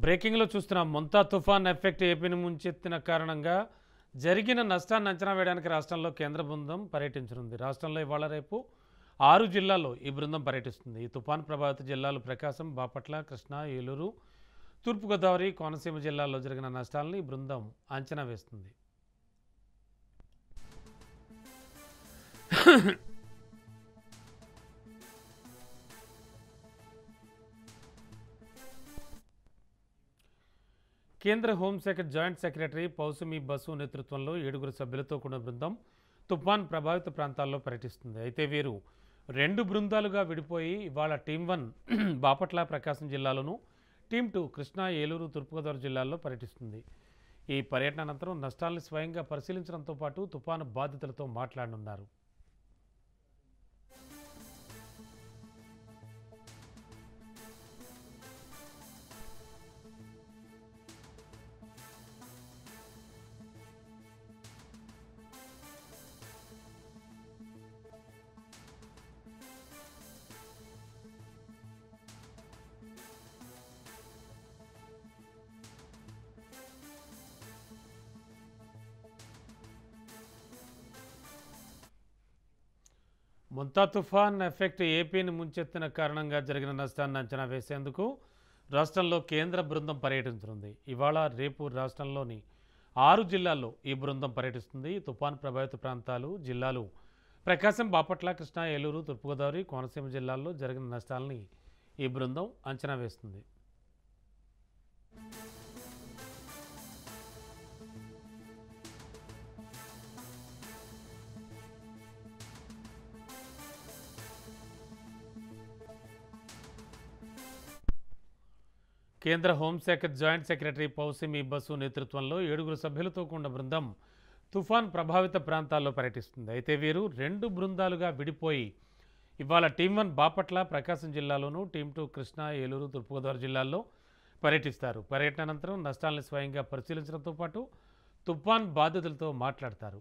బ్రేకింగ్లో చూస్తున్నాం. మొంతా తుఫాన్ ఎఫెక్ట్ ఏపీని ముంచెత్తిన కారణంగా జరిగిన నష్టాన్ని అంచనా వేయడానికి రాష్ట్రంలో కేంద్ర బృందం పర్యటించనుంది. రాష్ట్రంలో ఇవాళ రేపు 6 జిల్లాల్లో ఈ బృందం పర్యటిస్తుంది. ఈ తుఫాన్ ప్రభావిత జిల్లాలు ప్రకాశం, బాపట్ల, కృష్ణా, ఏలూరు, తూర్పుగోదావరి, కోనసీమ జిల్లాల్లో జరిగిన నష్టాలను ఈ బృందం అంచనా వేస్తుంది. కేంద్ర హోంశాఖ జాయింట్ సెక్రటరీ పౌసమి బసు నేతృత్వంలో 7 సభ్యులతో కూడిన బృందం తుఫాన్ ప్రభావిత ప్రాంతాల్లో పర్యటిస్తుంది. అయితే వీరు 2 బృందాలుగా విడిపోయి ఇవాళ టీమ్ 1 బాపట్ల, ప్రకాశం జిల్లాలోను, టీమ్ 2 కృష్ణా, ఏలూరు, తూర్పుగోదావరి జిల్లాల్లో పర్యటిస్తుంది. ఈ పర్యటన అనంతరం నష్టాలను స్వయంగా పరిశీలించడంతో పాటు తుఫాను బాధితులతో మాట్లాడనున్నారు. మొంతా తుఫాన్ ఎఫెక్ట్ ఏపీని ముంచెత్తిన కారణంగా జరిగిన నష్టాన్ని అంచనా వేసేందుకు రాష్ట్రంలో కేంద్ర బృందం పర్యటించనుంది. ఇవాళ రేపు రాష్ట్రంలోని 6 జిల్లాల్లో ఈ బృందం పర్యటిస్తుంది. తుఫాన్ ప్రభావిత జిల్లాలు ప్రకాశం, బాపట్ల, కృష్ణా, ఏలూరు, తూర్పుగోదావరి, కోనసీమ జిల్లాల్లో జరిగిన నష్టాలని ఈ బృందం అంచనా వేస్తుంది. కేంద్ర హోంశాఖ జాయింట్ సెక్రటరీ పౌసమి బసు నేతృత్వంలో 7 సభ్యులతో కూడిన బృందం తుఫాన్ ప్రభావిత ప్రాంతాల్లో పర్యటిస్తుంది. అయితే వీరు 2 బృందాలుగా విడిపోయి ఇవాళ టీమ్ 1 బాపట్ల, ప్రకాశం జిల్లాలోను, టీమ్ 2 కృష్ణా, ఏలూరు, తూర్పుగోదావరి జిల్లాల్లో పర్యటిస్తారు. పర్యటన అనంతరం నష్టాలను స్వయంగా పరిశీలించడంతో పాటు తుఫాన్ బాధితులతో మాట్లాడతారు.